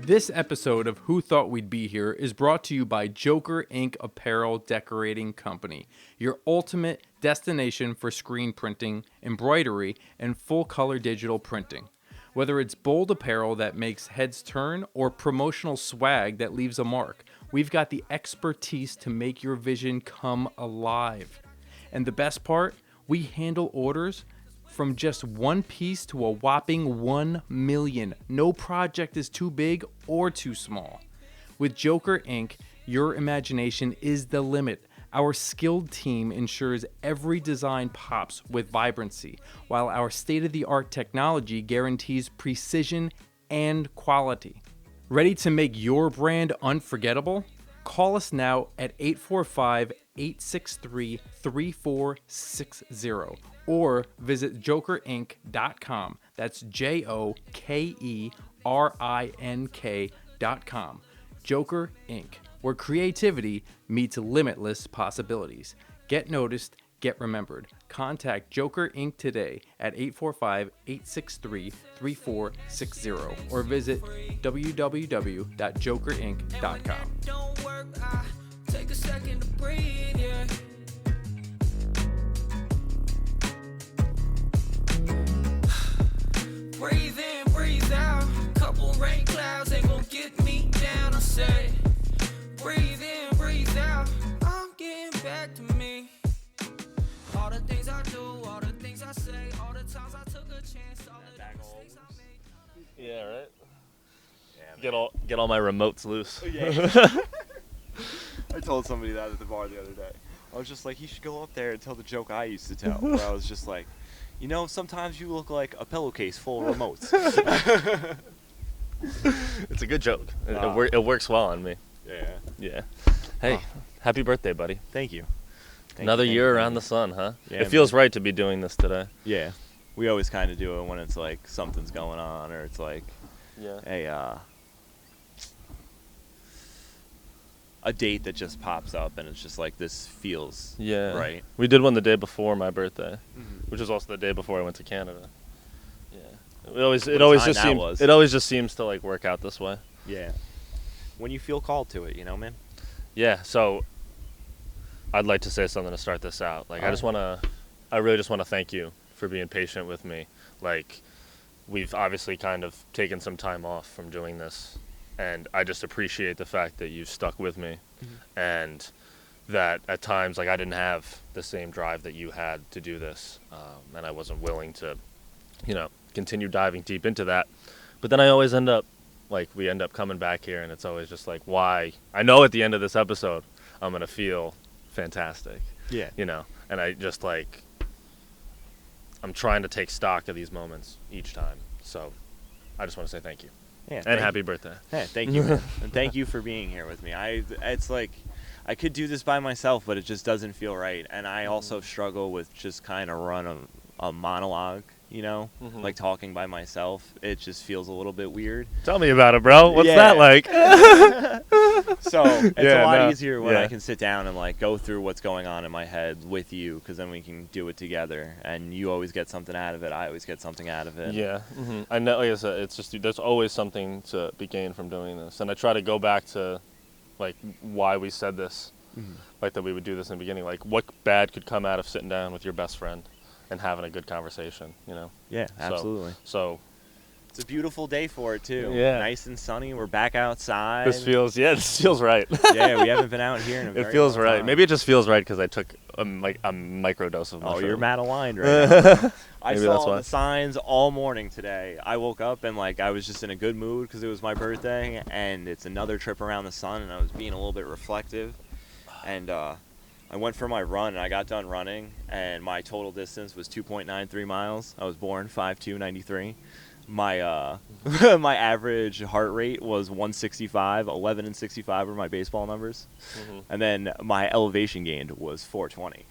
This episode of Who Thought We'd Be Here is brought to you by Joker Inc. Apparel Decorating Company, your ultimate destination for screen printing, embroidery, and full-color digital printing. Whether it's bold apparel that makes heads turn or promotional swag that leaves a mark, we've got the expertise to make your vision come alive. And the best part, we handle orders from just one piece to a whopping 1 million. No project is too big or too small. With Joker Inc., your imagination is the limit. Our skilled team ensures every design pops with vibrancy, while our state-of-the-art technology guarantees precision and quality. Ready to make your brand unforgettable? Call us now at 845-863-3460 or visit jokerinc.com. That's JOKERINK.com. Joker Inc., where creativity meets limitless possibilities. Get noticed, get remembered. Contact Joker Inc. today at 845-863-3460 or visit www.jokerinc.com. Don't work, I take a second to breathe, yeah. Breathe in, breathe out. Couple rain clouds ain't gonna get me down. I said, breathe in, breathe out. I'm getting back to me. All the things I do, all the things I say, all the times I took a chance, all the mistakes I made. Yeah, right? Get all my remotes loose. Yeah. I told somebody that at the bar the other day. I was just like, you should go up there and tell the joke I used to tell. Where I was just like, you know, sometimes you look like a pillowcase full of remotes. It's a good joke. It works well on me. Yeah. Yeah. Hey, happy birthday, buddy. Thank you. Another year around the sun, huh? Yeah, it feels right to be doing this today. Yeah. We always kind of do it when it's like something's going on or it's like a date that just pops up and it's just like this feels right. We did one the day before my birthday, which was also the day before I went to Canada. Yeah. It always just seems to like work out this way. Yeah. When you feel called to it, you know, man. Yeah, so I'd like to say something to start this out. Like I really just want to thank you for being patient with me. Like we've obviously kind of taken some time off from doing this, and I just appreciate the fact that you've stuck with me, and that at times like I didn't have the same drive that you had to do this, and I wasn't willing to, continue diving deep into that. But then I always end up coming back here, and it's always just like, why? I know at the end of this episode I'm gonna feel fantastic. Yeah. And I just like, I'm trying to take stock of these moments each time. So I just want to say thank you. Yeah, and happy birthday. Yeah, thank you, man. And thank you for being here with me. It's like I could do this by myself, but it just doesn't feel right. And I also struggle with just kind of run a monologue, like talking by myself. It just feels a little bit weird. Tell me about it, bro. What's that like? So it's a lot easier when I can sit down and like go through what's going on in my head with you, because then we can do it together. And you always get something out of it. I always get something out of it. Yeah. I know. Like I said, it's just there's always something to be gained from doing this, and I try to go back to like why we said this, like that we would do this in the beginning. Like what bad could come out of sitting down with your best friend and having a good conversation, Yeah, absolutely. So it's a beautiful day for it too. Yeah. Nice and sunny. We're back outside. This feels right. Yeah, we haven't been out here in a very It feels long right. time. Maybe it just feels right because I took a microdose of mushroom. Oh, you're mad aligned right now. I Maybe saw that's why. the signs all morning today. I woke up and like I was just in a good mood because it was my birthday and it's another trip around the sun, and I was being a little bit reflective. And I went for my run, and I got done running, and my total distance was 2.93 miles. I was born 5'2", 93. My my average heart rate was 165. 11 and 65 were my baseball numbers. And then my elevation gained was 420.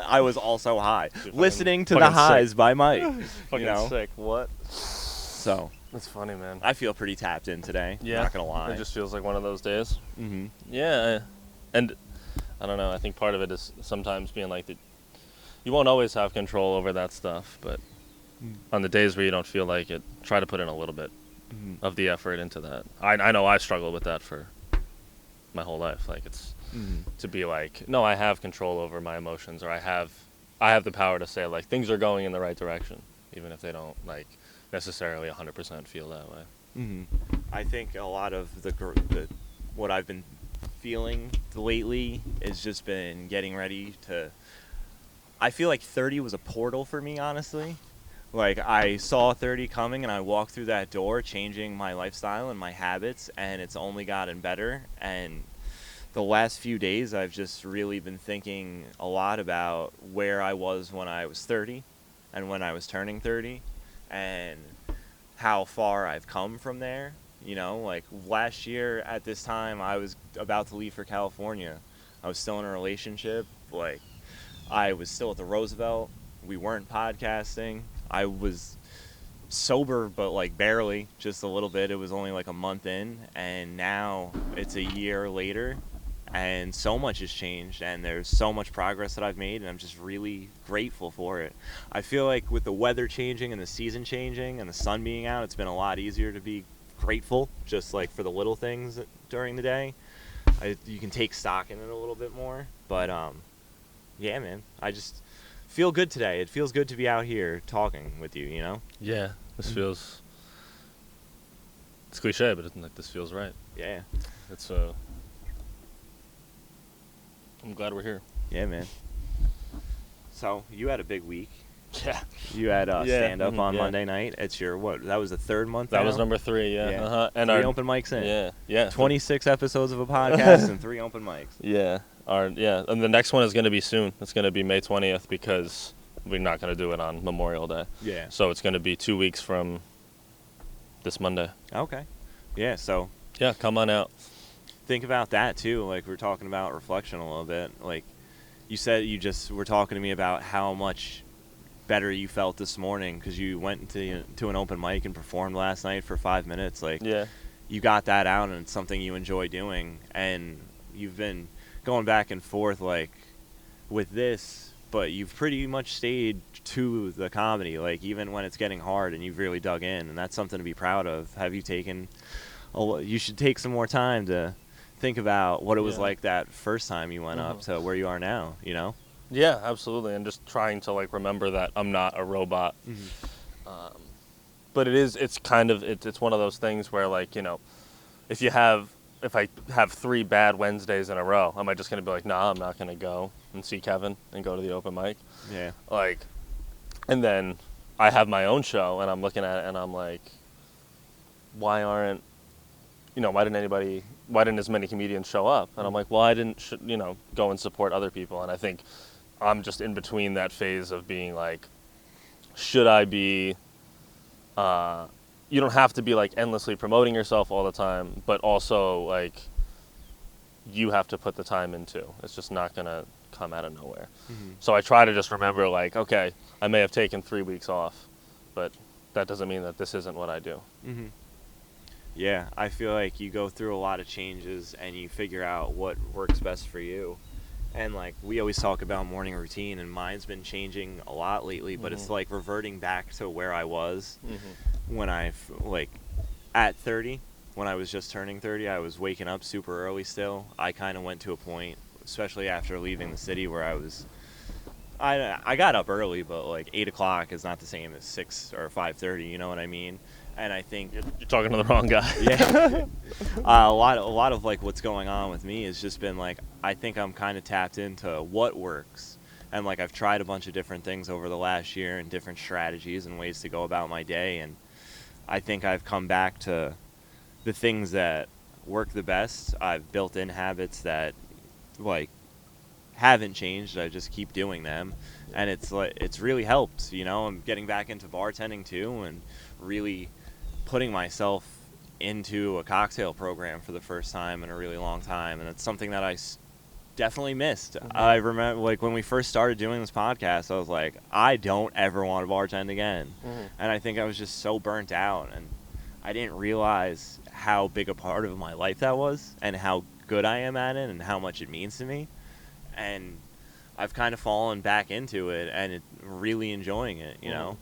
I was also high. Listening to the highs sick. by Mike. Fucking sick. What? So That's funny, man. I feel pretty tapped in today. Yeah. Not going to lie. It just feels like one of those days. Mm-hmm. Yeah. And I don't know. I think part of it is sometimes being like that. You won't always have control over that stuff, but on the days where you don't feel like it, try to put in a little bit. of the effort into that. I know I struggled with that for my whole life. Like, it's to be like, no, I have control over my emotions, or I have the power to say, like, things are going in the right direction, even if they don't, like, necessarily 100% feel that way. I think a lot of the what I've been feeling lately has just been getting ready to. I feel like 30 was a portal for me, honestly. Like, I saw 30 coming, and I walked through that door, changing my lifestyle and my habits, and it's only gotten better. And the last few days, I've just really been thinking a lot about where I was when I was 30 and when I was turning 30, and how far I've come from there. You know, like, last year at this time, I was about to leave for California. I was still in a relationship. Like, I was still at the Roosevelt. We weren't podcasting. I was sober, but, like, barely, just a little bit. It was only like a month in, and now it's a year later, and so much has changed, and there's so much progress that I've made, and I'm just really grateful for it. I feel like with the weather changing and the season changing and the sun being out, it's been a lot easier to be grateful, just like for the little things during the day. You can take stock in it a little bit more, but yeah, man, I just feel good today. It feels good to be out here talking with you, you know? Yeah, this feels, it's cliche, but like, this feels right. Yeah. It's I'm glad we're here. Yeah, man. So, you had a big week. Yeah. You had stand-up on yeah. Monday night. It's your, what, that was the third month That now? was number 3, yeah. Yeah. And 3 our open mics in. Yeah. 26 episodes of a podcast and 3 open mics. Yeah. And the next one is going to be soon. It's going to be May 20th, because we're not going to do it on Memorial Day. Yeah. So it's going to be 2 weeks from this Monday. Okay. Yeah, so Yeah, come on out. think about that too. Like, we're talking about reflection a little bit. Like, you said you just were talking to me about how much better you felt this morning because you went to an open mic and performed last night for 5 minutes. Like, Yeah. you got that out, and it's something you enjoy doing, and you've been going back and forth, like, with this, but you've pretty much stayed to the comedy, like, even when it's getting hard, and you've really dug in, and that's something to be proud of. Have you taken you should take some more time to think about what it was like that first time you went up to where you are now, you know? Yeah, absolutely. And just trying to, like, remember that I'm not a robot. But it's kind of, it's one of those things where, like, you know, if I have 3 bad Wednesdays in a row, am I just going to be like, nah, I'm not going to go and see Kevin and go to the open mic? Yeah. Like, and then I have my own show, and I'm looking at it, and I'm like, why didn't as many comedians show up? And I'm like, well, I didn't, go and support other people. And I think I'm just in between that phase of being like, should I be, you don't have to be, like, endlessly promoting yourself all the time, but also, like, you have to put the time in too. It's just not going to come out of nowhere. So I try to just remember, like, okay, I may have taken 3 weeks off, but that doesn't mean that this isn't what I do. Yeah, I feel like you go through a lot of changes and you figure out what works best for you. And, like, we always talk about morning routine, and mine's been changing a lot lately, but it's like reverting back to where I was when at 30, when I was just turning 30, I was waking up super early still. I kind of went to a point, especially after leaving the city, where I got up early, but, like, 8 o'clock is not the same as 6 or 5:30, you know what I mean? And I think you're talking to the wrong guy. Yeah. A lot of, like, what's going on with me has just been, like, I think I'm kind of tapped into what works. And, like, I've tried a bunch of different things over the last year and different strategies and ways to go about my day. And I think I've come back to the things that work the best. I've built in habits that, like, haven't changed. I just keep doing them. And it's really helped, you know. I'm getting back into bartending too, and really putting myself into a cocktail program for the first time in a really long time, and it's something that I definitely missed. I remember, like, when we first started doing this podcast, I was like, I don't ever want to bartend again. And I think I was just so burnt out, and I didn't realize how big a part of my life that was, and how good I am at it, and how much it means to me. And I've kind of fallen back into it, and really enjoying it, you know?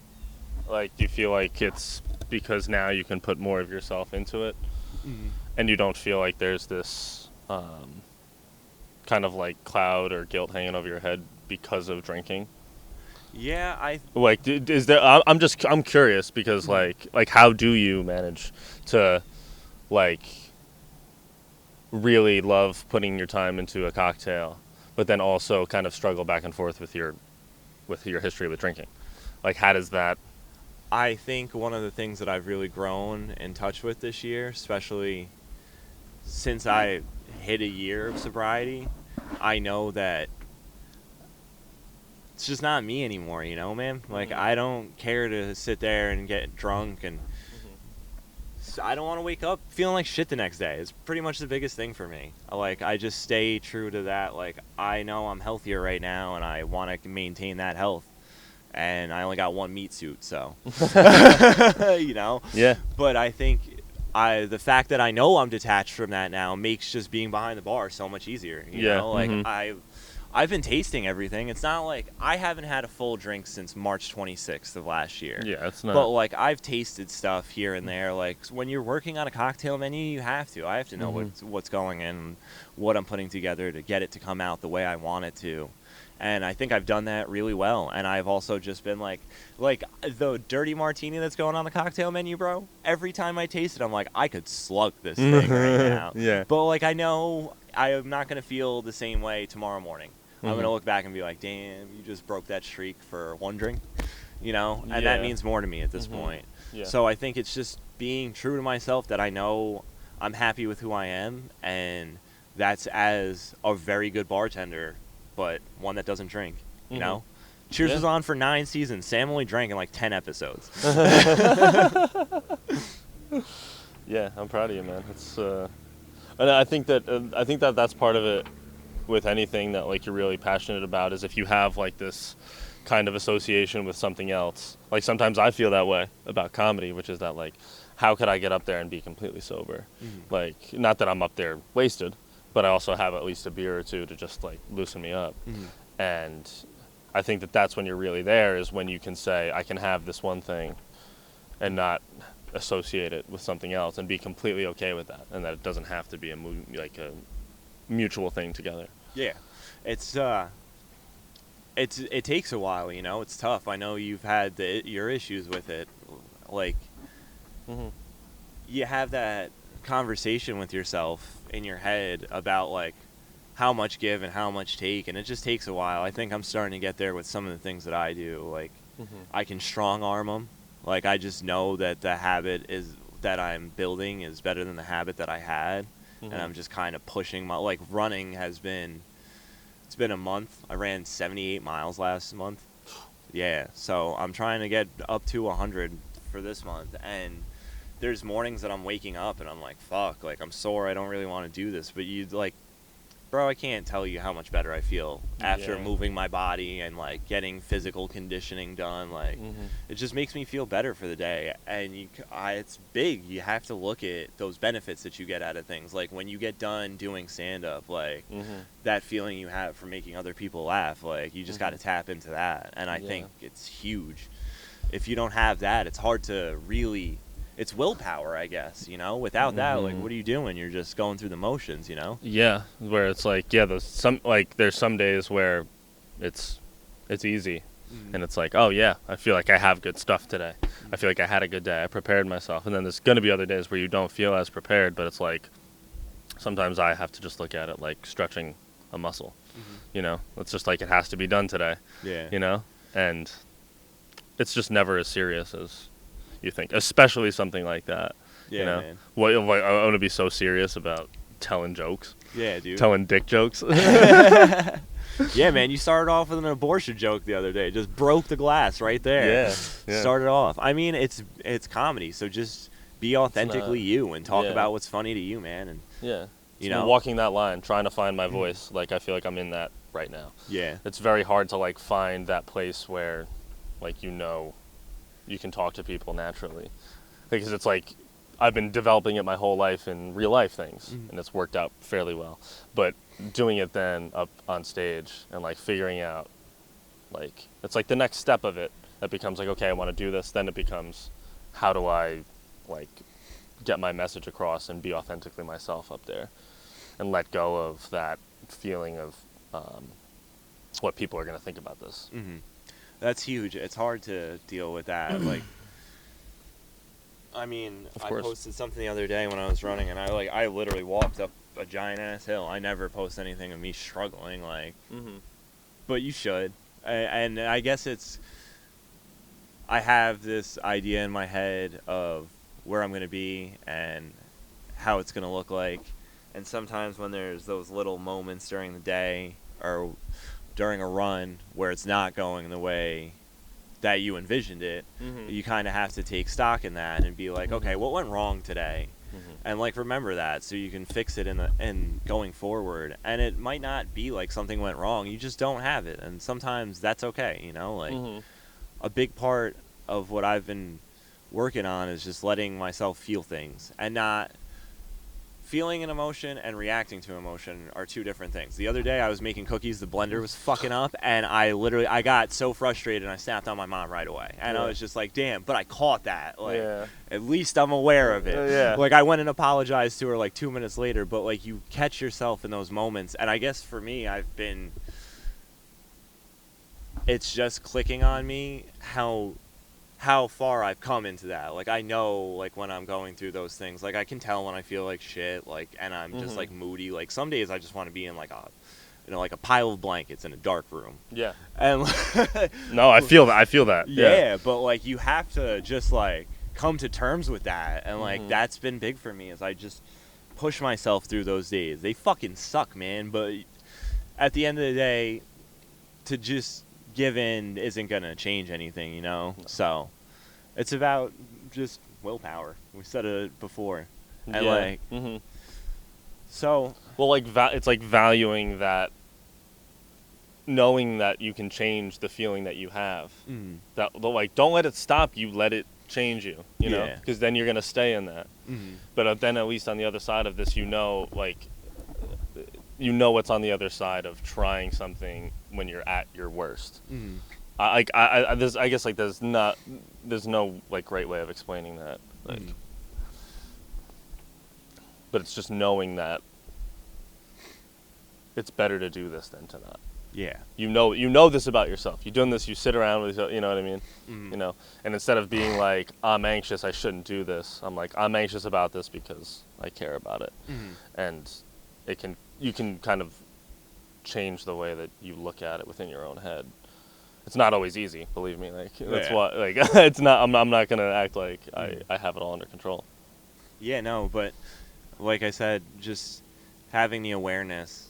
Like, do you feel like it's because now you can put more of yourself into it, and you don't feel like there's this kind of like cloud or guilt hanging over your head because of drinking? Yeah, Like, is there? I'm curious because like how do you manage to like really love putting your time into a cocktail, but then also kind of struggle back and forth with your history with drinking? Like, how does that? I think one of the things that I've really grown in touch with this year, especially since I hit a year of sobriety, I know that it's just not me anymore, you know, man? Like, I don't care to sit there and get drunk, and I don't want to wake up feeling like shit the next day. It's pretty much the biggest thing for me. Like, I just stay true to that. Like, I know I'm healthier right now, and I want to maintain that health. And I only got one meat suit, so, you know? Yeah. But I think the fact that I know I'm detached from that now makes just being behind the bar so much easier, you know? Like, I've been tasting everything. It's not like I haven't had a full drink since March 26th of last year. Yeah, it's not. But, like, I've tasted stuff here and there. Like, when you're working on a cocktail menu, you have to. I have to know what's going in, what I'm putting together to get it to come out the way I want it to. And I think I've done that really well. And I've also just been like the dirty martini that's going on the cocktail menu, bro. Every time I taste it, I'm like, I could slug this thing right now. Yeah. But, like, I know I am not going to feel the same way tomorrow morning. I'm going to look back and be like, damn, you just broke that streak for one drink, you know? And that means more to me at this point. Yeah. So I think it's just being true to myself that I know I'm happy with who I am. And that's as a very good bartender, but one that doesn't drink, you know? Cheers was on for 9 seasons. Sam only drank in like 10 episodes. Yeah, I'm proud of you, man. It's and I think that that's part of it with anything that like you're really passionate about, is if you have like this kind of association with something else. Like, sometimes I feel that way about comedy, which is that, like, how could I get up there and be completely sober? Like, not that I'm up there wasted, but I also have at least a beer or two to just like loosen me up. And I think that that's when you're really there, is when you can say, I can have this one thing and not associate it with something else, and be completely okay with that, and that it doesn't have to be a mutual thing together. Yeah, it takes a while, you know. It's tough. I know you've had your issues with it. Like, you have that conversation with yourself in your head about like how much give and how much take, and it just takes a while. I think I'm starting to get there with some of the things that I do. Like, I can strong arm them. Like, I just know that the habit that I'm building is better than the habit that I had. And I'm just kind of pushing my, like, running it's been a month. I ran 78 miles last month. Yeah, so I'm trying to get up to 100 for this month. And there's mornings that I'm waking up and I'm like, fuck, like, I'm sore. I don't really want to do this. But bro, I can't tell you how much better I feel after moving my body and like getting physical conditioning done. Like, it just makes me feel better for the day. And it's big. You have to look at those benefits that you get out of things. Like, when you get done doing stand-up, like that feeling you have from making other people laugh, like, you just got to tap into that. And I think it's huge. If you don't have that, it's hard to really... It's willpower, I guess, you know? Without that, like, what are you doing? You're just going through the motions, you know? Yeah, where it's like, there's some days where it's easy, and it's like, oh yeah, I feel like I have good stuff today. I feel like I had a good day. I prepared myself. And then there's going to be other days where you don't feel as prepared, but it's like, sometimes I have to just look at it like stretching a muscle, you know? It's just like, it has to be done today, you know? And it's just never as serious as you think, especially something like that. Yeah, you know? man. What, like, I want to be so serious about telling jokes. Yeah, dude. Telling dick jokes. Yeah, man, you started off with an abortion joke the other day. Just broke the glass right there. Yeah. Started off. I mean, it's comedy, so just be authentically you and talk about what's funny to you, man. And you know, walking that line, trying to find my voice. Like, I feel like I'm in that right now. Yeah. It's very hard to like find that place where, like, you know, you can talk to people naturally, because it's like I've been developing it my whole life in real life things, and it's worked out fairly well. But doing it then up on stage and like figuring out, like, it's like the next step of it That becomes like, okay, I want to do this. Then it becomes, how do I like get my message across and be authentically myself up there, and let go of that feeling of what people are going to think about this. Mm-hmm. That's huge. It's hard to deal with that. Like, I mean, Of I course. posted something the other day when I was running, and I literally walked up a giant ass hill. I never post anything of me struggling, like, but you should. And I guess I have this idea in my head of where I'm gonna be and how it's gonna look like. And sometimes when there's those little moments during the day or during a run where it's not going the way that you envisioned it, you kind of have to take stock in that and be like, okay, what went wrong today? And like remember that so you can fix it in going forward. And it might not be like something went wrong, you just don't have it, and sometimes that's okay, you know. Like a big part of what I've been working on is just letting myself feel things, and not feeling an emotion and reacting to emotion are two different things. The other day I was making cookies, the blender was fucking up, and I got so frustrated and I snapped on my mom right away. And I was just like, damn, but I caught that. Like, at least I'm aware of it. Like, I went and apologized to her like 2 minutes later, but like you catch yourself in those moments. And I guess for me, it's just clicking on me how far I've come into that. Like, I know, like, when I'm going through those things, like, I can tell when I feel like shit, like, and I'm just, like, moody. Like, some days I just want to be in, like, a pile of blankets in a dark room. Yeah. And, no, I feel that. Yeah, but, like, you have to just, like, come to terms with that. And, like, that's been big for me, is I just push myself through those days. They fucking suck, man. But at the end of the day, to just give in isn't gonna change anything, you know. No. So it's about just willpower. We said it before, and like, so well, like it's like valuing that, knowing that you can change the feeling that you have. That, like, don't let it stop you. Let it change you. You know, because then you're gonna stay in that. But then at least on the other side of this, you know, like, you know what's on the other side of trying something when you're at your worst. I guess like there's no like great way of explaining that. Like, but it's just knowing that it's better to do this than to not. Yeah. You know this about yourself. You're doing this. You sit around with, you know what I mean. You know, and instead of being like, I'm anxious, I shouldn't do this. I'm like, I'm anxious about this because I care about it, and you can kind of change the way that you look at it within your own head. It's not always easy, believe me. Like, that's why, like, it's not. I'm not gonna act like I have it all under control. Yeah, no, but like I said, just having the awareness.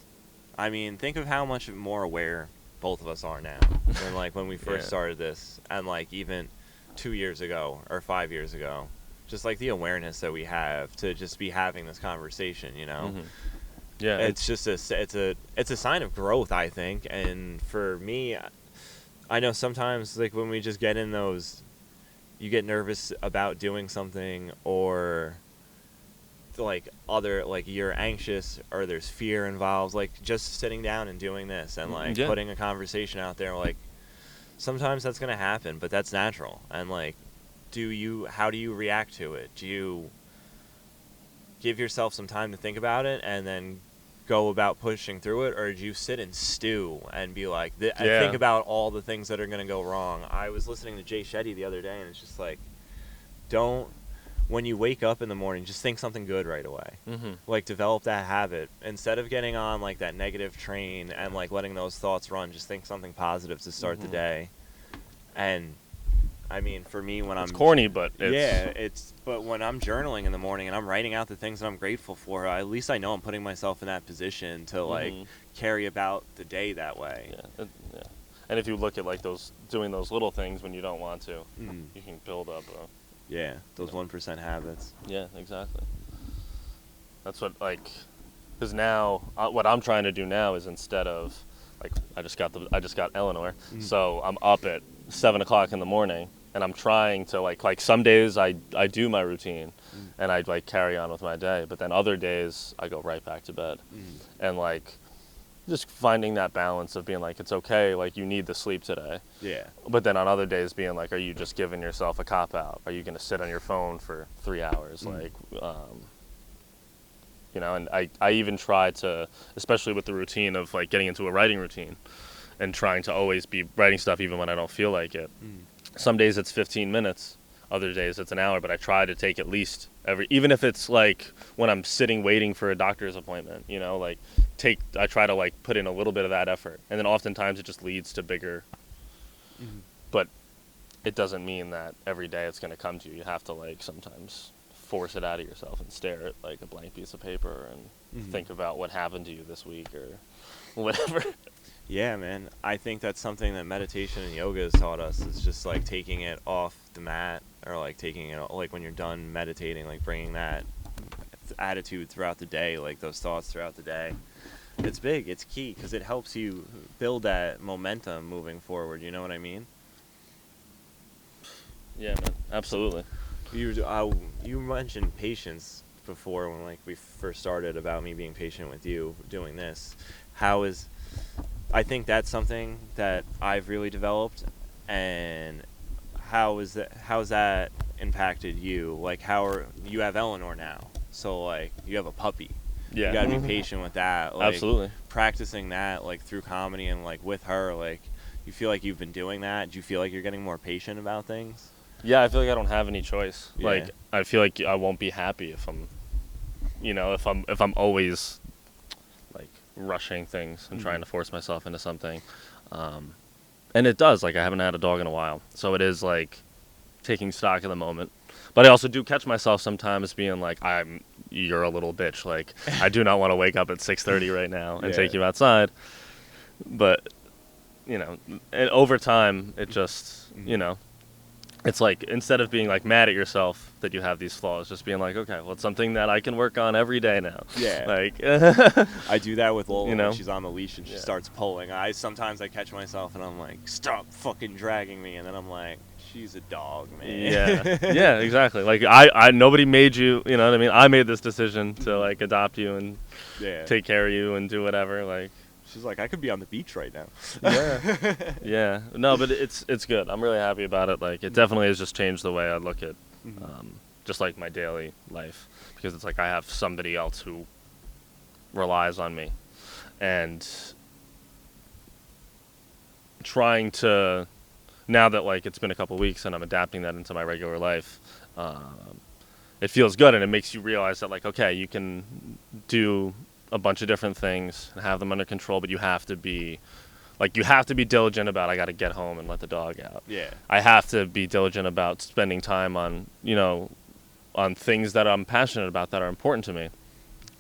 I mean, think of how much more aware both of us are now than like when we first started this, and like even 2 years ago or 5 years ago. Just like the awareness that we have to just be having this conversation, you know. Yeah, it's just it's a sign of growth, I think. And for me, I know sometimes like when we just get in those, you get nervous about doing something, or like you're anxious or there's fear involved, like just sitting down and doing this and like putting a conversation out there, like sometimes that's gonna happen, but that's natural. And like, how do you react to it? Do you give yourself some time to think about it and then go about pushing through it, or do you sit and stew and be like, think about all the things that are going to go wrong? I was listening to Jay Shetty the other day, and it's just like, when you wake up in the morning, just think something good right away. Like, develop that habit. Instead of getting on like that negative train and like letting those thoughts run, just think something positive to start the day. And I mean, for me, when it's corny, but but when I'm journaling in the morning and I'm writing out the things that I'm grateful for, at least I know I'm putting myself in that position to like carry about the day that way. Yeah. And if you look at like doing those little things when you don't want to, you can build up. Those 1% habits. Yeah, exactly. That's what, like, because now what I'm trying to do now is, instead of like, I just got Eleanor, so I'm up at 7 o'clock in the morning. And I'm trying to like some days I do my routine and I like carry on with my day, but then other days I go right back to bed. And like just finding that balance of being like, it's okay, like you need the sleep today. Yeah. But then on other days being like, are you just giving yourself a cop out? Are you going to sit on your phone for 3 hours? Like, you know, and I even try to, especially with the routine of like getting into a writing routine and trying to always be writing stuff even when I don't feel like it. Some days it's 15 minutes, other days it's an hour, but I try to take at least even if it's like when I'm sitting waiting for a doctor's appointment, you know, like I try to like put in a little bit of that effort. And then oftentimes it just leads to bigger, but it doesn't mean that every day it's going to come to you. You have to like sometimes force it out of yourself and stare at like a blank piece of paper and think about what happened to you this week or whatever. Yeah, man. I think that's something that meditation and yoga has taught us. It's just like taking it off the mat, or like taking it, like when you're done meditating, like bringing that attitude throughout the day, like those thoughts throughout the day. It's big. It's key because it helps you build that momentum moving forward. You know what I mean? Yeah, man. Absolutely. You mentioned patience before when like we first started about me being patient with you doing this. I think that's something that I've really developed, and how's that impacted you? Like you have Eleanor now, so like you have a puppy. Yeah. You gotta be patient with that. Like, Absolutely. Practicing that like through comedy and like with her, like you feel like you've been doing that. Do you feel like you're getting more patient about things? Yeah, I feel like I don't have any choice. Yeah. Like I feel like I won't be happy if I'm, you know, if I'm always like rushing things and trying to force myself into something. And it does. Like I haven't had a dog in a while, so it is like taking stock of the moment. But I also do catch myself sometimes being like, you're a little bitch. Like I do not want to wake up at 6:30 right now and take you outside. But you know, and over time, it just you know. It's like, instead of being like mad at yourself that you have these flaws, just being like, okay, well, it's something that I can work on every day now. Yeah. Like, I do that with Lola You know? when she's on the leash and she starts pulling. Sometimes I catch myself and I'm like, stop fucking dragging me. And then I'm like, she's a dog, man. yeah, exactly. Like I nobody made you, you know what I mean? I made this decision to like adopt you and take care of you and do whatever. Like, she's like, I could be on the beach right now. yeah. No, but it's good. I'm really happy about it. Like, it definitely has just changed the way I look at, just like my daily life, because it's like I have somebody else who relies on me, and trying to, now that like it's been a couple weeks and I'm adapting that into my regular life, it feels good, and it makes you realize that like, okay, you can do a bunch of different things and have them under control, but you have to be diligent about, I got to get home and let the dog out. Yeah. I have to be diligent about spending time on, you know, on things that I'm passionate about that are important to me,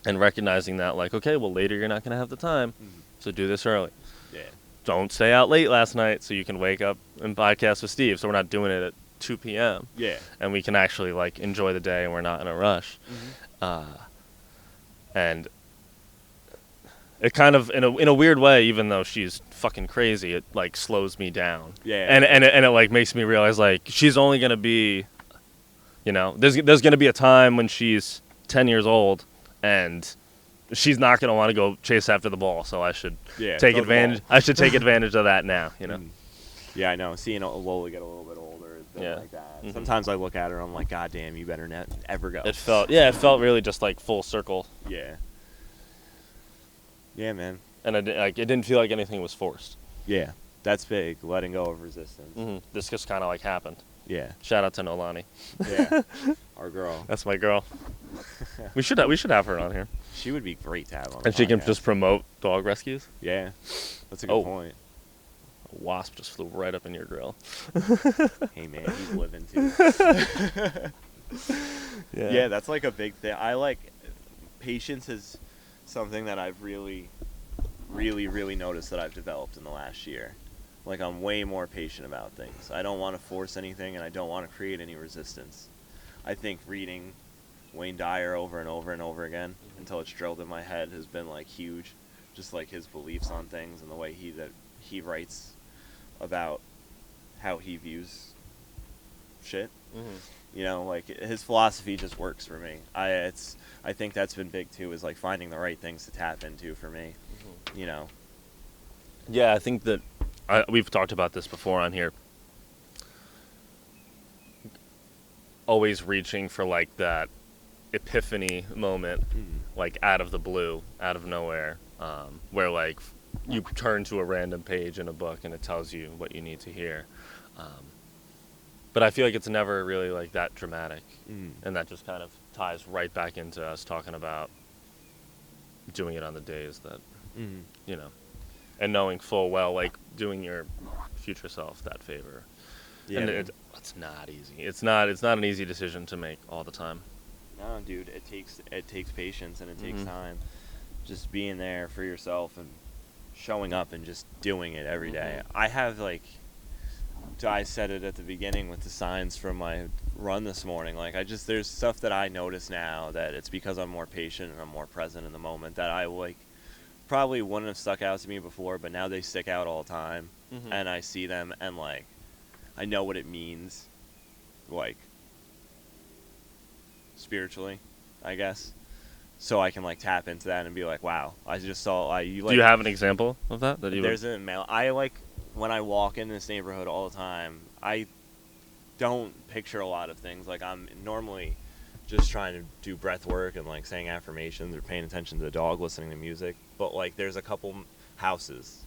and recognizing that like, okay, well, later you're not going to have the time, so do this early. Yeah. Don't stay out late last night so you can wake up and podcast with Steve, so we're not doing it at 2 p.m. Yeah. And we can actually like enjoy the day and we're not in a rush. And it kind of, in a weird way, even though she's fucking crazy, it like slows me down. Yeah. And it like makes me realize like she's only gonna be, you know, there's gonna be a time when she's 10 years old and she's not gonna want to go chase after the ball. So I should take advantage. I should take advantage of that now. You know. Yeah, I know. Seeing Lola get a little bit older, it's been like that. Sometimes I look at her and I'm like, God damn, you better not ever go. It felt really just like full circle. Yeah. Yeah, man. And it didn't feel like anything was forced. Yeah, that's big. Letting go of resistance. This just kind of like happened. Yeah. Shout out to Nolani. Yeah. Our girl. That's my girl. we should have her on here. She would be great to have on. And she can just promote dog rescues. Yeah, that's a good point. A wasp just flew right up in your grill. Hey man, he's living too. Yeah, that's like a big thing. I like patience is something that I've really noticed that I've developed in the last year. Like, I'm way more patient about things. I don't want to force anything, and I don't want to create any resistance. I think reading Wayne Dyer over and over and over again until it's drilled in my head has been like huge. Just like his beliefs on things and the way he writes about how he views shit. You know, like his philosophy just works for me. I think that's been big too, is like finding the right things to tap into for me. You know, Yeah, I think that we've talked about this before on here. Always reaching for like that epiphany moment, like out of the blue, out of nowhere, where like you turn to a random page in a book and it tells you what you need to hear. But I feel like it's never really like that dramatic, and that just kind of ties right back into us talking about doing it on the days that, you know, and knowing full well, like doing your future self that favor. Yeah, and it's not easy. It's not an easy decision to make all the time. No, dude, it takes patience and it takes time. Just being there for yourself and showing up and just doing it every day. I have like, I said it at the beginning with the signs from my run this morning. Like there's stuff that I notice now that it's because I'm more patient and I'm more present in the moment that I like probably wouldn't have stuck out to me before, but now they stick out all the time, and I see them and like I know what it means, like spiritually, I guess. So I can like tap into that and be like, wow, I just saw you. Like, do you have an example of that? There's a male. I like when I walk in this neighborhood all the time. I don't picture a lot of things. Like I'm normally just trying to do breath work and like saying affirmations or paying attention to the dog, listening to music. But like there's a couple houses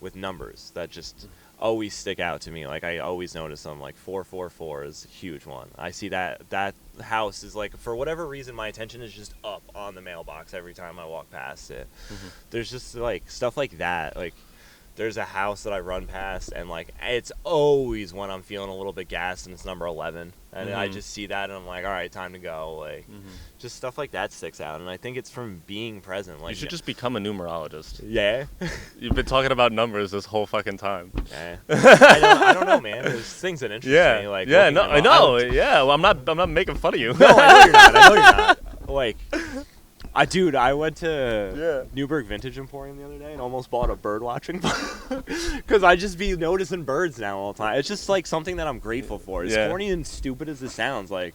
with numbers that just always stick out to me. Like I always notice them. Like 444 is a huge one. I see that house is like, for whatever reason, my attention is just up on the mailbox every time I walk past it. There's just like stuff like that. Like there's a house that I run past and like it's always when I'm feeling a little bit gassed and it's number 11 and I just see that and I'm like, all right, time to go. Like just stuff like that sticks out, and I think it's from being present. Like you should just become a numerologist. Yeah. You've been talking about numbers this whole fucking time. Yeah. I don't know, man. There's things that interest me. Like no, I know. Well, I'm not making fun of you. No, I know you're not. Like, I went to Newburgh Vintage Emporium the other day and almost bought a bird watching because I just be noticing birds now all the time. It's just like something that I'm grateful for. As corny and stupid as it sounds, like,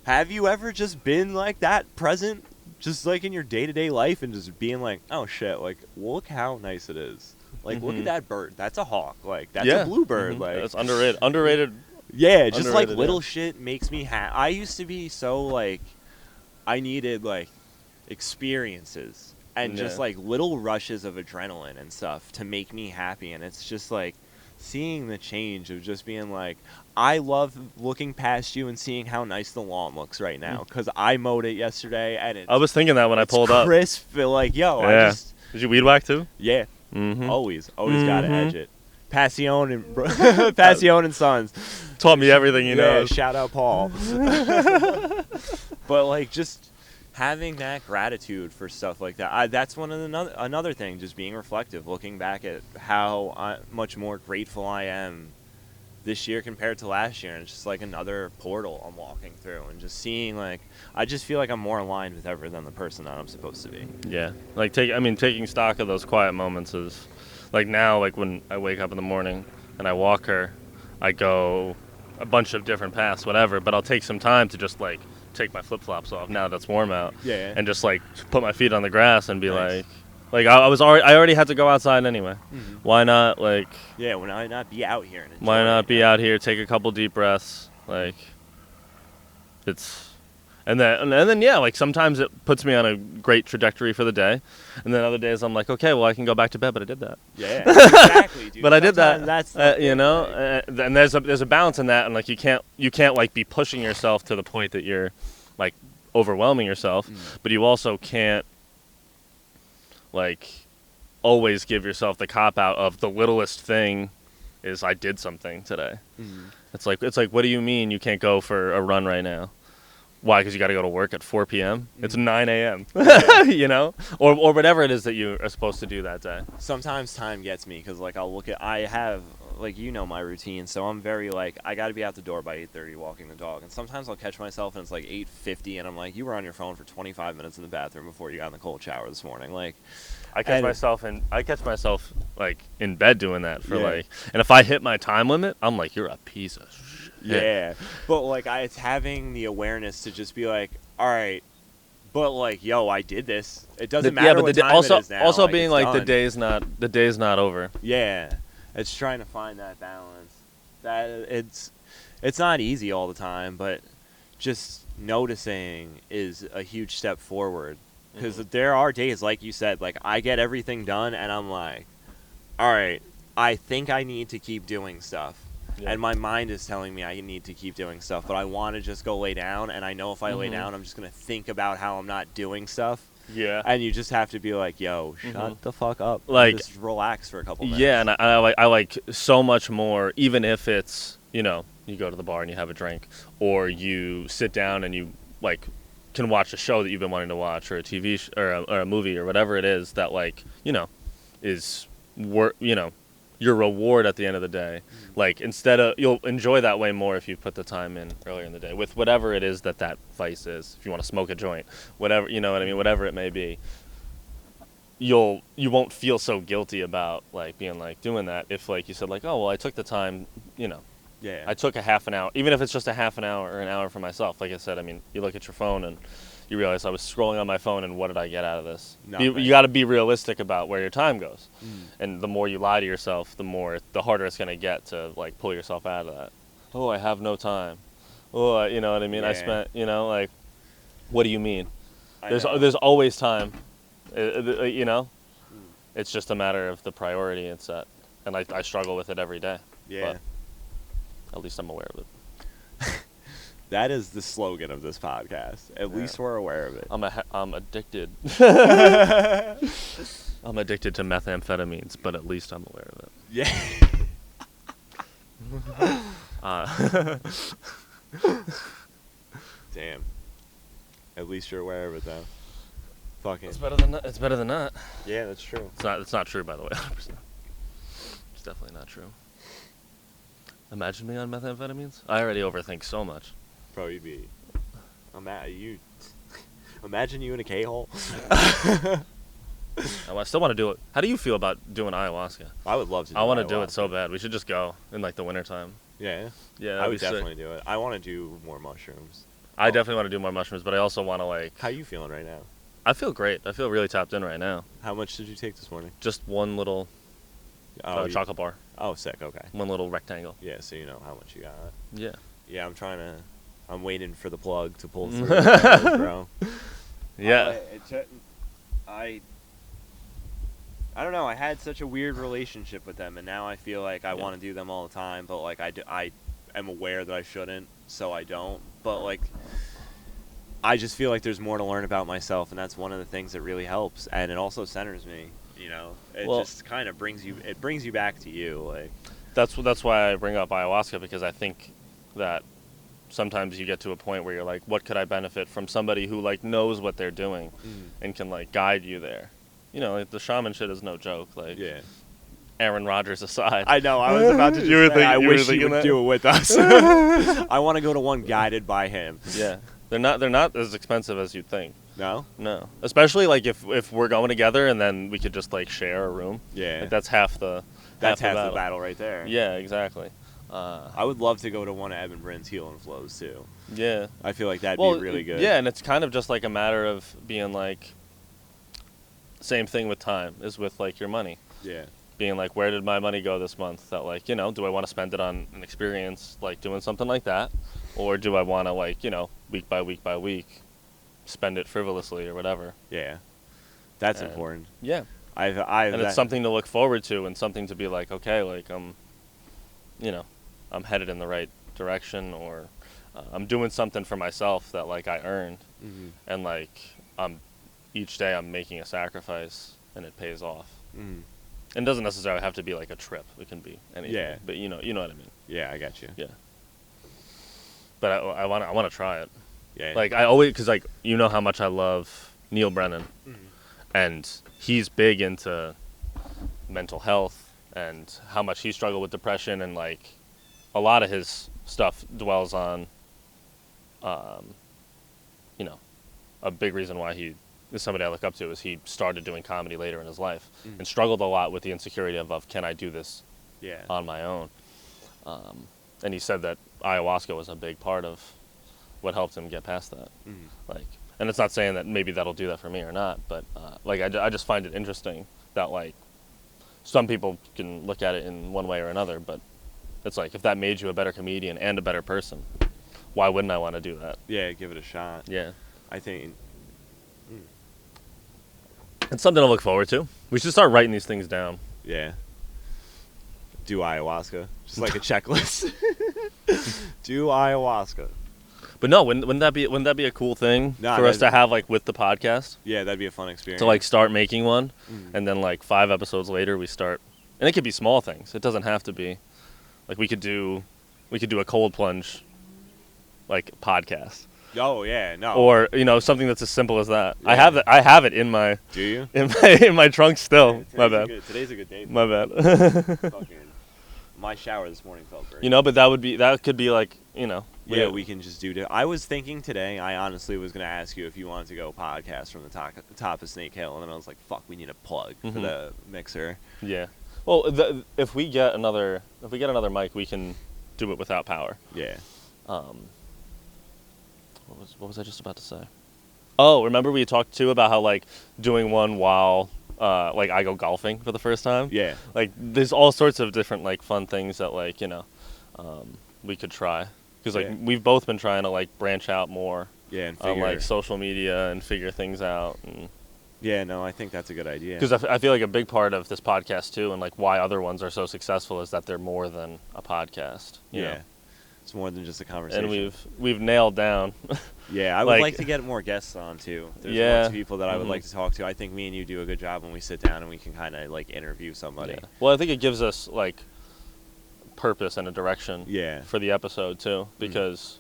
have you ever just been like that present, just like in your day-to-day life, and just being like, oh shit, like look how nice it is. Like look at that bird. That's a hawk. Like that's a bluebird. Like that's underrated. Yeah, just like little shit makes me happy. I used to be so like, I needed like experiences and just like little rushes of adrenaline and stuff to make me happy, and it's just like seeing the change of just being like, I love looking past you and seeing how nice the lawn looks right now because I mowed it yesterday and I was thinking that when I pulled up. Crisp, like yo, Did you weed whack too? Yeah, always gotta edge it. Passion and Sons taught me everything you know. Shout out Paul. But like just having that gratitude for stuff like that, that's one of another thing. Just being reflective, looking back at how much more grateful I am this year compared to last year, and it's just like another portal I'm walking through, and just seeing like I just feel like I'm more aligned with ever than the person that I'm supposed to be. Yeah, like taking stock of those quiet moments is like now, like when I wake up in the morning and I walk her, I go a bunch of different paths, whatever, but I'll take some time to just like take my flip-flops off now that it's warm out, and just like put my feet on the grass and be like I already had to go outside anyway. Why not why not be out here and enjoy why not be out here, take a couple deep breaths, like it's and then like sometimes it puts me on a great trajectory for the day, and then other days I'm like, okay, well I can go back to bed, but I did that. Exactly, dude. But I did that. That's and there's a balance in that, and like you can't like be pushing yourself to the point that you're like overwhelming yourself, but you also can't like always give yourself the cop out of the littlest thing is I did something today. It's like what do you mean you can't go for a run right now? Why? Because you got to go to work at 4 p.m. It's 9 a.m. You know, or whatever it is that you are supposed to do that day. Sometimes time gets me because like I have like my routine, so I'm very like I got to be out the door by 8:30 walking the dog, and sometimes I'll catch myself and it's like 8:50 and I'm like, you were on your phone for 25 minutes in the bathroom before you got in the cold shower this morning. Like I catch myself like in bed doing that for like, and if I hit my time limit, I'm like, you're a piece of shit. Yeah, but like it's having the awareness to just be like, all right, But like, yo, I did this. It Yeah, doesn't matter but what the time also it is now. also like, being it's like done. the day's not over. Yeah, it's trying to find that balance. That it's not easy all the time, but just noticing is a huge step forward. Because there are days, like you said, like I get everything done, and I'm like, all right, I think I need to keep doing stuff. Yeah. And my mind is telling me I need to keep doing stuff, but I want to just go lay down, and I know if I lay Mhm. down, I'm just going to think about how I'm not doing stuff. Yeah. And you just have to be like, yo, shut Mhm. the fuck up. Like- just relax for a couple minutes. Yeah, and I like so much more, even if it's, you know, you go to the bar and you have a drink, or you sit down and you like can watch a show that you've been wanting to watch, or a TV or a movie or whatever it is that like, you know, is your reward at the end of the day. Like instead of, you'll enjoy that way more if you put the time in earlier in the day with whatever it is that vice is. If you want to smoke a joint, whatever, you know what I mean, whatever it may be. You won't feel so guilty about like being like doing that if like you said like, oh well, I took the time, you know, Yeah. I took a half an hour, even if it's just a half an hour or an hour for myself. Like I said, I mean, you look at your phone and you realize I was scrolling on my phone, and what did I get out of this? Nothing. You got to be realistic about where your time goes, Mm. and the more you lie to yourself, the harder it's gonna get to like pull yourself out of that. Oh, I have no time. Oh, you know what I mean? I Yeah. spent, you know, like, what do you mean? I know. There's always time, you know. It's just a matter of the priority it's set, and I struggle with it every day. Yeah. But at least I'm aware of it. That is the slogan of this podcast. At Yeah. least we're aware of it. I'm addicted. I'm addicted to methamphetamines, but at least I'm aware of it. Yeah. Damn. At least you're aware of it, though. Fucking. It's better than that. It's better than that. Yeah, that's true. It's not true, by the way. 100%. It's definitely not true. Imagine me on methamphetamines. I already overthink so much. Bro, you'd be. Imagine you in a K-hole. I still want to do it. How do you feel about doing ayahuasca? I would love to do I want to do it ayahuasca. so bad. We should just go in like the wintertime. Yeah. Yeah, I that'd would be sick. definitely do it. I want to do more mushrooms. I definitely want to do more mushrooms, but I also want to like. How you feeling right now? I feel great. I feel really tapped in right now. How much did you take this morning? Just one little you- chocolate bar, Oh, sick. Okay. one little rectangle. Yeah, so you know how much you got. Yeah. Yeah, I'm waiting for the plug to pull through, bro. Yeah. I don't know. I had such a weird relationship with them, and now I feel like I want to do them all the time, but like I am aware that I shouldn't, so I don't. But like, I just feel like there's more to learn about myself, and that's one of the things that really helps, and it also centers me. You know, it Well- just kind of brings you back to you. Like, That's why I bring up ayahuasca, because I think that sometimes you get to a point where you're like, what could I benefit from somebody who like knows what they're doing and can like guide you there. You know, like, the shaman shit is no joke. Like, yeah. Aaron Rodgers aside. I know. I was about to. Just You were say, thinking- I you were wish he thinking would that? do it with us. I want to go to one guided by him. Yeah, they're not as expensive as you'd think. No. No, especially like if we're going together and then we could just like share a room. Yeah. Like, that's half the That's half the battle. battle right there. Yeah, exactly. I would love to go to one of Evan Brin's Heal and Flows too. Yeah. I feel like that'd Well, be really good. Yeah, and it's kind of just like a matter of being like, same thing with time is with like your money. Yeah. Being like, where did my money go this month? That like, you know, do I want to spend it on an experience like doing something like that, or do I want to like, you know, week by week by week, spend it frivolously or whatever? Yeah. That's And- important. Yeah. I've And it's something to look forward to, and something to be like, okay, like I'm headed in the right direction, or I'm doing something for myself that like I earned, Mhm. and like each day I'm making a sacrifice and it pays off. Mhm. And it doesn't necessarily have to be like a trip. It can be anything. Yeah. But you know what I mean. Yeah, I got you. Yeah. But I want to try it. Yeah. Like I always, cause like you know how much I love Neil Brennan, and he's big into mental health and how much he struggled with depression, and like a lot of his stuff dwells on, you know, a big reason why he is somebody I look up to is he started doing comedy later in his life and struggled a lot with the insecurity of can I do this yeah. on my own. And he said that ayahuasca was a big part of what helped him get past that. Mhm. Like, And it's not saying that maybe that'll do that for me or not, but like I just find it interesting that like some people can look at it in one way or another, but it's like if that made you a better comedian and a better person, why wouldn't I want to do that? Yeah, give it a shot. Yeah. I think. It's something to look forward to. We should start writing these things down. Yeah. Do ayahuasca. Just like a checklist. Do ayahuasca. But no, wouldn't that be a cool thing for us to have like with the podcast? Yeah, that'd be a fun experience. To like start making one, and then like 5 episodes later we start, and it could be small things. It doesn't have to be, like we could do a cold plunge, like podcast. Oh yeah, no. Or something that's as simple as that. Yeah. I have it in my. Do you? In my trunk still. Yeah, My bad. Today's a good day. My bad. Fucking, my shower this morning felt great. But that could be like Yeah, we can just do. I was thinking today. I honestly was gonna ask you if you wanted to go podcast from the top of Snake Hill, and then I was like, "Fuck, we need a plug for the mixer." Yeah. Well, if we get another mic, we can do it without power. Yeah. What was I just about to say? Oh, remember we talked too about how like doing one while like I go golfing for the first time? Yeah. Like there's all sorts of different like fun things that like we could try, because like we've both been trying to like branch out more. Yeah, and on like social media and figure things out. And yeah, no, I think that's a good idea. because I feel like a big part of this podcast too, and like why other ones are so successful, is that they're more than a podcast. You know? It's more than just a conversation. And we've nailed down. Yeah, I would like to get more guests on too. There's lots of people that I would like to talk to. I think me and you do a good job when we sit down and we can kind of like interview somebody. Yeah. Well, I think it gives us like purpose and a direction. For the episode too, because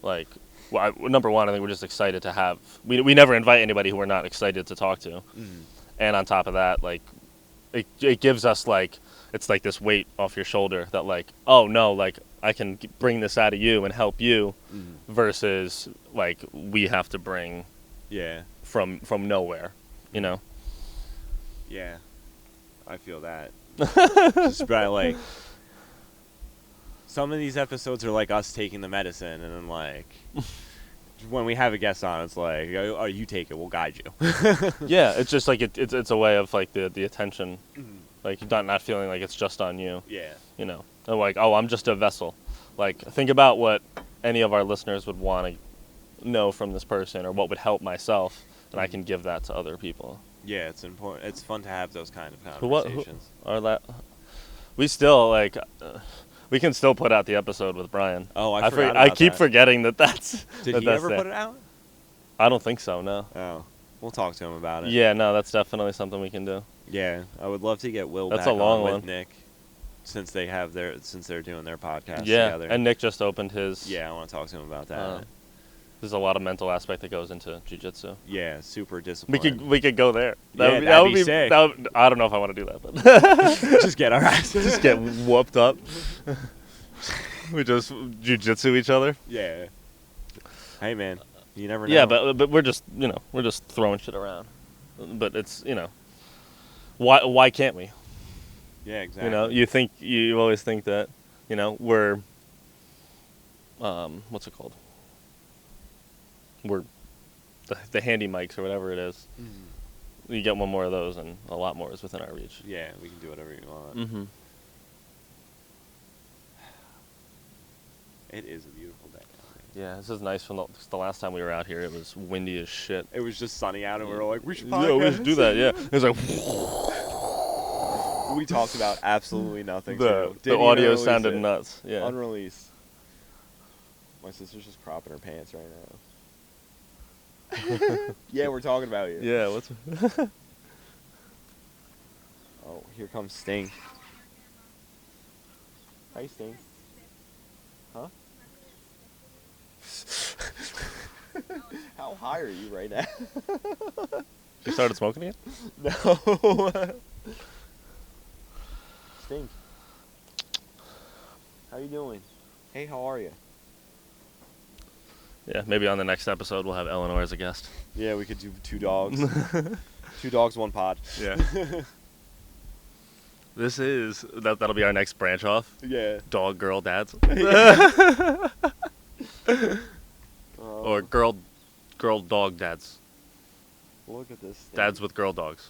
like number one, I think we're just excited to have. We never invite anybody who we're not excited to talk to, and on top of that, like it gives us like, it's like this weight off your shoulder that like, oh no, like I can bring this out of you and help you, versus like we have to bring from nowhere, Yeah, I feel that. Just by like, some of these episodes are like us taking the medicine, and then like when we have a guest on, it's like, oh, you take it, we'll guide you. Yeah, it's just like it's a way of like the attention, like not feeling like it's just on you. Yeah. And like, oh, I'm just a vessel. Like, think about what any of our listeners would want to know from this person, or what would help myself, and I can give that to other people. Yeah, it's important. It's fun to have those kind of conversations. We still like. We can still put out the episode with Brian. Oh, I keep forgetting that's. Did he ever put it out? I don't think so. No. Oh, we'll talk to him about it. Yeah, no, that's definitely something we can do. Yeah, I would love to get Will That's back a long on one. with Nick, since they're doing their podcast together. together. And Nick just opened his. Yeah, I want to talk to him about that. There's a lot of mental aspect that goes into jiu-jitsu. Yeah, super disciplined. We could go there. That would be sick. I don't know if I want to do that, but just get our asses. Just get whooped up. We just jiu-jitsu each other. Yeah. Hey man, you never know. Yeah, but we're just throwing shit around. But it's why can't we? Yeah, exactly. You always think that we're what's it called? We're the handy mics or whatever it is. You get one more of those, and a lot more is within our reach. Yeah, we can do whatever you want. It is a beautiful day. Yeah, this is nice. From the last time we were out here, it was windy as shit. It was just sunny out, and we were like, we should podcast. Yeah, we should do that. Yeah, it was like. We talked about absolutely nothing. The audio sounded nuts. Yeah. Unreleased. My sister's just cropping her pants right now. Yeah, we're talking about you. Yeah. What's? Oh, here comes Stink. Hi, Stink. Huh? How high are you right now? You started smoking again? No. Stink. How you doing? Hey, how are you? Yeah, maybe on the next episode we'll have Eleanor as a guest. Yeah, we could do 2 dogs. 2 dogs, 1 pod. Yeah. That'll be our next branch off. Yeah. Dog, girl, dads. Or girl girl dog dads. Look at this thing. Dads with girl dogs.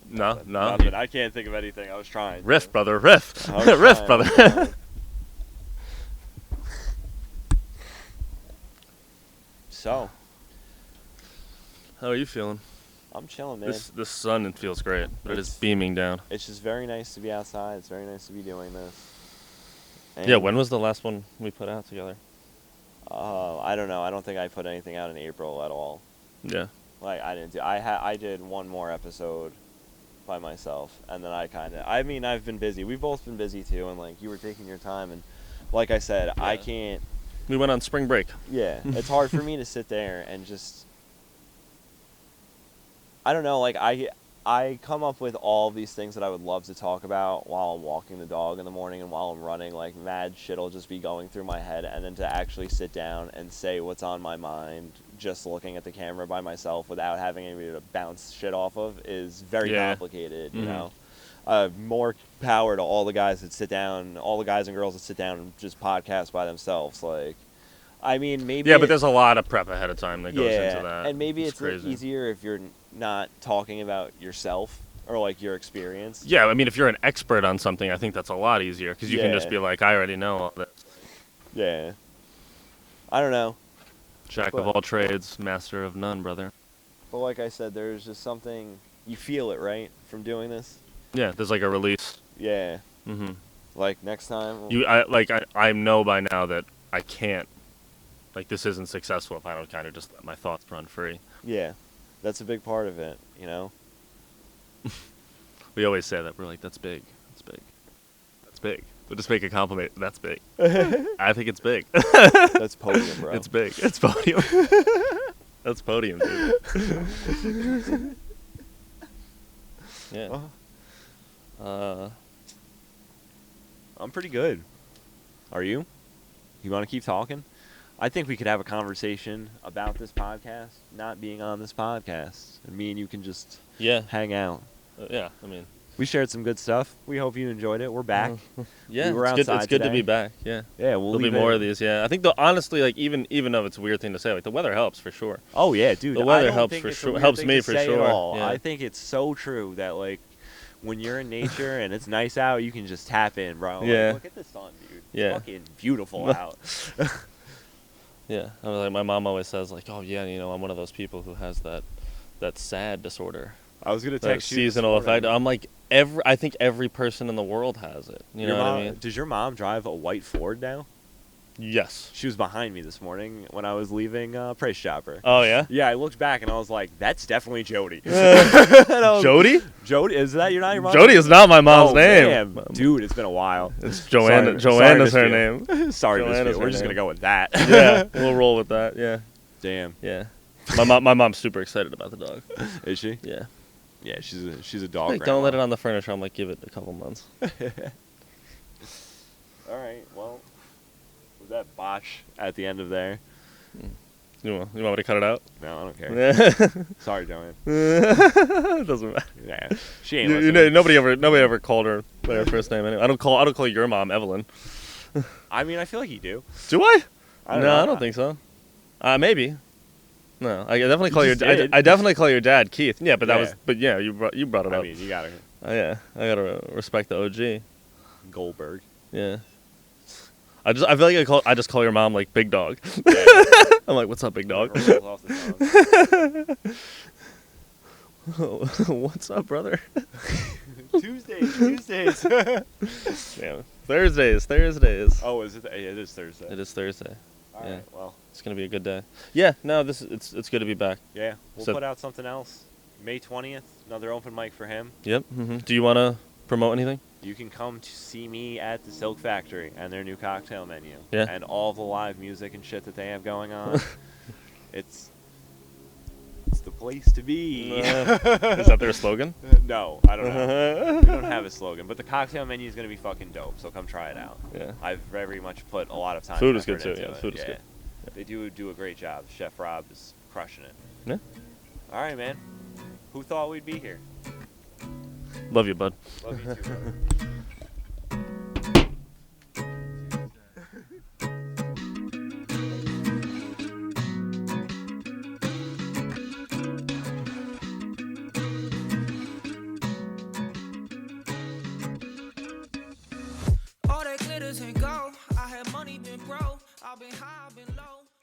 No. Nothing. I can't think of anything. I was trying. Riff, brother, riff. I was Riff, trying, brother. I was trying. So, How are you feeling? I'm chilling, man. This sun feels great, but it is It's- beaming down. It's just very nice to be outside. It's very nice to be doing this. Yeah, And, when was the last one we put out together? I don't know. I don't think I put anything out in April at all. Yeah. Like I didn't do. I did one more episode by myself, and then I mean, I've been busy. We've both been busy too, and like you were taking your time, and like I said, I Yeah. can't. We went on spring break. Yeah, it's hard for me to sit there and just. I don't know. Like I come up with all these things that I would love to talk about while I'm walking the dog in the morning and while I'm running. Like mad shit'll just be going through my head, and then to actually sit down and say what's on my mind, just looking at the camera by myself without having anybody to bounce shit off of, is very Yeah. complicated. You Mhm. know, more power to all the guys that sit down, all the guys and girls that sit down and just podcast by themselves. Like, I mean, maybe Yeah, but there's a lot of prep ahead of time that goes yeah, into that. and maybe it's crazy. easier if you're not talking about yourself or like your experience. Yeah, I mean, if you're an expert on something, I think that's a lot easier because you can just Yeah. be like, I already know all that. Yeah. I don't know. Jack But- of all trades, master of none, brother. But like I said, there's just something, you feel it, right, from doing this? Yeah, there's like a release. Yeah. hmm Like next time. I know by now that I can't. Like, this isn't successful if I don't kind of just let my thoughts run free. Yeah. That's a big part of it, you know? We always say that. We're like, that's big. That's big. That's big. We'll just make a compliment. That's big. I think it's big. That's podium, bro. It's big. It's podium. That's podium, dude. Yeah. I'm pretty good. Are you? You want to keep talking? I think we could have a conversation about this podcast not being on this podcast. And me and you can just Yeah. hang out. Yeah. I mean, We shared some good stuff. We hope you enjoyed it. We're back. yeah. We were it's good. outside It's good to today. be back. Yeah. Yeah, we'll There'll be leave more it- of these. Yeah. I think honestly, like even though it's a weird thing to say, like the weather helps for sure. Oh yeah, dude. The weather I don't helps think for it's a sure- weird helps thing me to for say sure, At all. yeah. I think it's so true that like when you're in nature and it's nice out, you can just tap in, bro. Like, Yeah. look at the sun, dude. Yeah. It's fucking beautiful out. Yeah. I was like, my mom always says, like, oh yeah, I'm one of those people who has that sad disorder. I was gonna That text you this seasonal effect. morning. I'm like I think every person in the world has it. You know Your what mom- I mean? Does your mom drive a white Ford now? Yes. She was behind me this morning when I was leaving Price Chopper. Oh yeah. Yeah, I looked back and I was like, "That's definitely Jody." And I was- Jody? Jody, is that not your mom? Jody is not my mom's Oh, name. damn. Dude, it's been a while. It's Joanna. Sorry, Joanna's sorry, her Miss name. Sorry, Miss Joanna's Field. We're her just gonna name. go with that. Yeah, we'll roll with that. Yeah, Damn. yeah. My mom's super excited about the dog. Is she? Yeah. Yeah, she's a dog. Like, don't let it on the furniture. I'm like, give it a couple months. All right. Well, was that botch at the end of there? You want me to cut it out? No, I don't care. Yeah. Sorry, Joanne. It doesn't matter. Yeah, she ain't You listening. know, nobody ever called her by her first name. Anyway. I don't call your mom Evelyn. I mean, I feel like you do. Do I? I don't No, know. I don't think so. Maybe. No, I definitely call just your. did. I definitely call your dad Keith. Yeah, but that Yeah. was. But yeah, you brought it I up. mean, you gotta Yeah, I gotta respect the OG. Goldberg. Yeah. I feel like I just call your mom like Big Dog. Yeah. I'm like, what's up, Big Dog? Rolls off the tongue. What's up, brother? Tuesdays. Damn. Thursdays. Oh, is it? Yeah, it is Thursday. It is Thursday. All yeah. right. Well, It's gonna be a good day. Yeah. No, it's good to be back. yeah. We'll So- put out something else. May 20th, another open mic for him. Yep. Do you wanna promote anything? You can come to see me at the Silk Factory and their new cocktail menu. Yeah. And all the live music and shit that they have going on. It's the place to be. Is that their slogan? No, I don't know. We don't have a slogan, but the cocktail menu is gonna be fucking dope. So come try it out. Yeah. I've very much put a lot of time. Food and is good effort too, into yeah, it. food is good. They do a great job. Chef Rob is crushing it. Yeah. All right, man. Who thought we'd be here? Love you, bud. Love you too, brother. hitters and go. I had money, been broke. I've been high, I've been low.